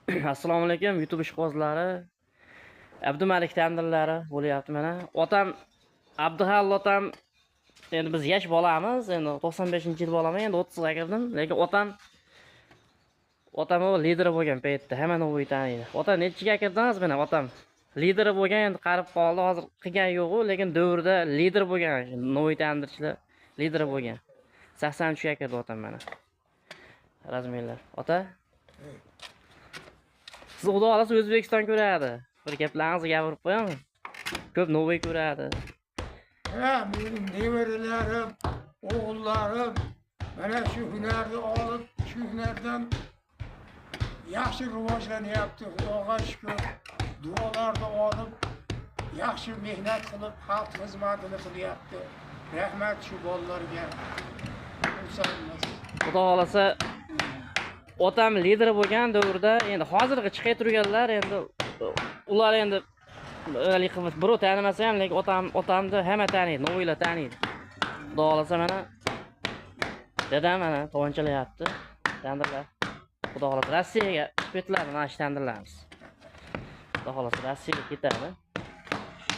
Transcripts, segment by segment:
Assalomu alaykum YouTube ishqibozlari. Abdumalik tandirlari bo'lyapti mana. Otam Abduhal otam endi biz yosh bolamiz, endi 95-yil bolaman, endi 30 ga kirdim, lekin otam o lider bo'lgan paytda hamma novoy taniydi. Otam nechiga kirdingiz mana otam lider bo'lgan, endi qarib qoldi, hozir qilgan yo'q-ku, lekin davrda lider bo'lgan, novoy tandirchilar lider bo'lgan. 83 ga kirdi otam mana. Razmerlar. Ota siz xudo xolasa O'zbekiston ko'radi. Bir gaplaringizni gapirib qo'ying. Ko'p novoy ko'radi. Mening nevaralarim, o'g'illarim mana shu hunarni olib, shu hunardan yaxshi rivojlanyapti. Xudoga shukr. Duolarni olib, yaxshi mehnat qilib, xalq xizmatini qilyapti. Rahmat shu bolalarga. Xudo xolasa otam lider bo'lgan davrda, endi hozirgi chiqay turganlar endi ular endi birov tanimasa ham, lekin otamni hamma taniydi, novoylar taniydi. Xudo xolasa mana dadam mana tovonchalayapti. Tandirlar. Xudo xolasa Rossiyaga chiqib ketdilar, mana shu tandirlarimiz. Xudo xolasa Rossiyaga ketadi.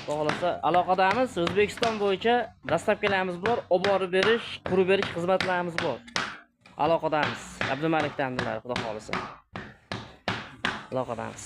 Xudo xolasa aloqadamiz, O'zbekiston bo'yicha dastavkalarimiz bor, olib borib berish, qurib berish xizmatlarimiz bor. Aloqadamiz. Abdumalik tandirlar, xudo xolasa. Aloqadamiz.